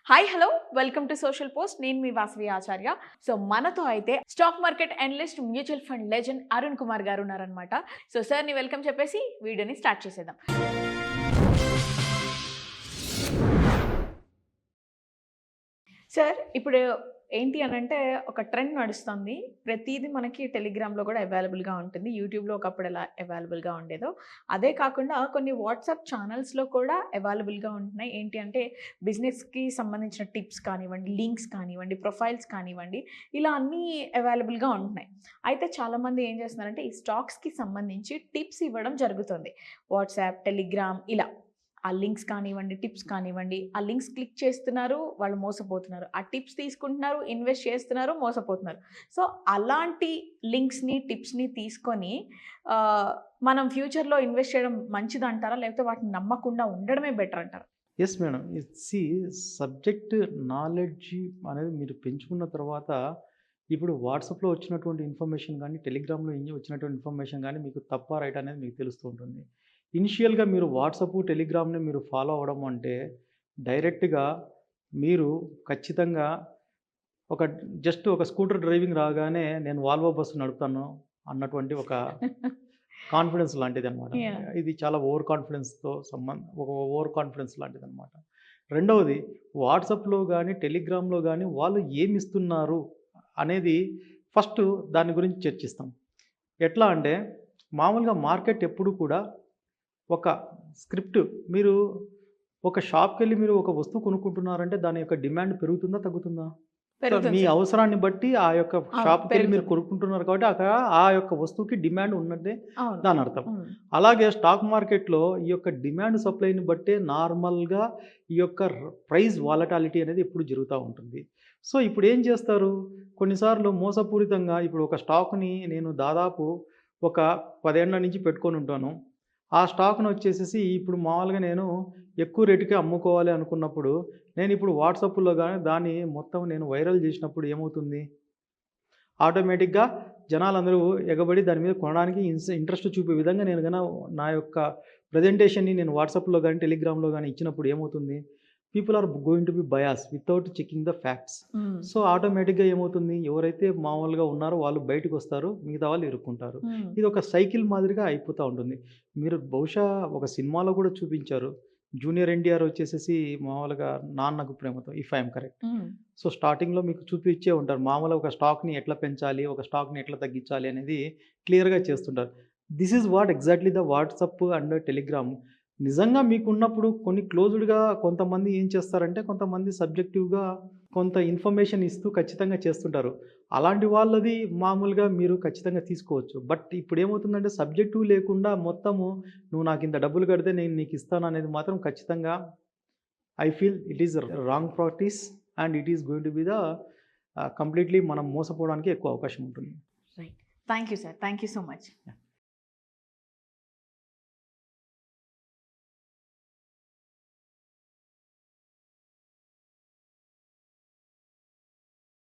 Hi hello welcome to social post. నేను మీ వాసవి ఆచార్య. So మనతో అయితే stock market analyst, mutual fund legend Arun Kumar గారు ఉన్నారనమాట. సో సార్ని వెల్కమ్ చెప్పేసి వీడియోని స్టార్ట్ చేసేద్దాం. సార్ ఇప్పుడు ఏంటి అనంటే ఒక ట్రెండ్ నడుస్తుంది. ప్రతీది మనకి టెలిగ్రామ్‌లో కూడా అవైలబుల్‌గా ఉంటుంది. యూట్యూబ్‌లో ఒకప్పుడు ఎలా అవైలబుల్‌గా ఉండేదో, అదే కాకుండా కొన్ని వాట్సాప్ ఛానల్స్‌లో కూడా అవైలబుల్‌గా ఉంటున్నాయి. ఏంటి అంటే బిజినెస్‌కి సంబంధించిన టిప్స్ కానివ్వండి, లింక్స్ కానివ్వండి, ప్రొఫైల్స్ కానివ్వండి, ఇలా అన్నీ అవైలబుల్‌గా ఉంటున్నాయి. అయితే చాలామంది ఏం చేస్తున్నారంటే ఈ స్టాక్స్‌కి సంబంధించి టిప్స్ ఇవ్వడం జరుగుతుంది. వాట్సాప్, టెలిగ్రామ్ ఇలా. ఆ లింక్స్ కానివ్వండి, టిప్స్ కానివ్వండి, ఆ లింక్స్ క్లిక్ చేస్తున్నారు, వాళ్ళు మోసపోతున్నారు. ఆ టిప్స్ తీసుకుంటున్నారు, ఇన్వెస్ట్ చేస్తున్నారు, మోసపోతున్నారు. సో, అలాంటి లింక్స్‌ని, టిప్స్‌ని తీసుకొని మనం ఫ్యూచర్‌లో ఇన్వెస్ట్ చేయడం మంచిదంటారా? లేకపోతే వాటిని నమ్మకుండా ఉండడమే బెటర్ అంటారా? Yes madam. See subject knowledge అనేది మీరు పెంచుకున్న తర్వాత, ఇప్పుడు వాట్సాప్‌లో వచ్చినటువంటి ఇన్ఫర్మేషన్ గానీ, టెలిగ్రామ్‌లో వచ్చినటువంటి ఇన్ఫర్మేషన్ గానీ, మీకు తప్పా, రైటా అనేది మీకు తెలుస్తూ ఉంటుంది. ఇనిషియల్‌గా మీరు వాట్సాపు, టెలిగ్రామ్‌ని మీరు ఫాలో అవ్వడం అంటే, డైరెక్ట్‌గా మీరు ఖచ్చితంగా ఒక జస్ట్ ఒక స్కూటర్ డ్రైవింగ్ రాగానే నేను వాల్వో బస్సు నడుపుతాను అన్నటువంటి ఒక కాన్ఫిడెన్స్ లాంటిదనమాట. యాహ్! ఇది చాలా ఓవర్ కాన్ఫిడెన్స్‌తో ఒక ఓవర్ కాన్ఫిడెన్స్ లాంటిదనమాట. రెండవది వాట్సాప్‌లో గానీ, టెలిగ్రామ్‌లో గానీ వాళ్ళు ఏమిస్తున్నారు అనేది ఫస్టు దాని గురించి చర్చిస్తాం. ఎట్లా అంటే మామూలుగా మార్కెట్ ఎప్పుడు కూడా ఒక స్క్రిప్ట్ మీరు ఒక షాప్‌కెళ్ళి మీరు ఒక వస్తువు కొనుక్కుంటున్నారంటే దాని యొక్క డిమాండ్ పెరుగుతుందా? తగ్గుతుందా? సో, పెరుగుతుంది మీ సార్. అవసరాన్ని బట్టి ఆ యొక్క అవును. షాప్‌కెళ్ళి మీరు పెరుగుతుంది. కొనుక్కుంటున్నారు కాబట్టి అక్కడ ఆ యొక్క వస్తువుకి డిమాండ్ ఉన్నట్టే అవును. దానర్థం. హ్మ్. అలాగే స్టాక్ మార్కెట్‌లో ఈ యొక్క డిమాండ్ సప్లైని బట్టే నార్మల్‌గా ఈ యొక్క ప్రైస్ వాలటాలిటీ అనేది ఎప్పుడు జరుగుతా ఉంటుంది. సో, ఇప్పుడేం చేస్తారు? కొన్నిసార్లు మోసపూరితంగా ఇప్పుడు ఒక స్టాక్‌ని నేను దాదాపు ఒక 10 ఏళ్ల నుంచి పెట్టుకొనుంటాను. ఆ స్టాక్‌నొచ్చేసేసి ఇప్పుడు మామూలుగా నేను ఎక్కువ రేటుకే అమ్ముకోవాలి అనుకున్నప్పుడు, నేనిప్పుడు వాట్సాప్‌లో గాని దాన్ని మొత్తం నేను వైరల్ జేసినప్పుడు ఏమవుతుంది? ఆటోమేటిక్‌గా జనాలందరూ ఎగబడి దాని మీద కొనడానికి ఇంట్రెస్ట్ చూపే విధంగా నేను నా యొక్క ప్రెజెంటేషన్‌ని నేను వాట్సాప్‌లో గాని, టెలిగ్రామ్‌లో గాని ఇచ్చినప్పుడు ఏమవుతుంది? People are going to be bias without checking the facts. Hmm. So, ఆటోమేటిక్‌గా ఏమవుతుంది? ఎవరైతే మామూలుగా ఉన్నారో వాళ్ళు బయటకొస్తారు. మిగతా వాళ్ళు ఇరుక్కుంటారు. హ్మ్. ఇది ఒక సైకిల్ మాదిరిగా అయిపోతా ఉంటుంది. మీరు బహుశా ఒక సినిమాలో కూడా చూపించారు. జూనియర్ ఎన్టీఆర్ వచ్చేసేసి మామూలుగా 'Nannaku Prematho' if I am correct. హ్మ్. సో, స్టార్టింగ్‌లో మీకు చూపిచ్చే ఉంటారు. మామూలుగా ఒక స్టాక్‌ని ఎట్లా పెంచాలి, ఒక స్టాక్‌ని ఎట్లా తగ్గించాలి అనేది క్లియర్‌గా చేస్తుంటారు. This is what exactly the WhatsApp and Telegram. నిజంగా మీకున్నప్పుడు కొన్ని క్లోజ్డ్‌గా కొంతమంది ఏం చేస్తారంటే, కొంతమంది సబ్జెక్టివ్‌గా కొంత ఇన్ఫర్మేషన్ ఇస్తూ ఖచ్చితంగా చేస్తుంటారు. అలాంటి వాళ్ళది మామూలుగా మీరు ఖచ్చితంగా తీసుకోవచ్చు. బట్ ఇప్పుడేమవుతుందంటే సబ్జెక్టివ్ లేకుండా మొత్తము నువ్వు నాకింత డబ్బులు కడితే నేను నీకిస్తాననేది మాత్రం ఖచ్చితంగా I feel it is a wrong practice and it is going to be the completely మనం మోసపోవడానికి ఎక్కువ అవకాశం ఉంటుంది. Right. Thank you sir. Thank you so much.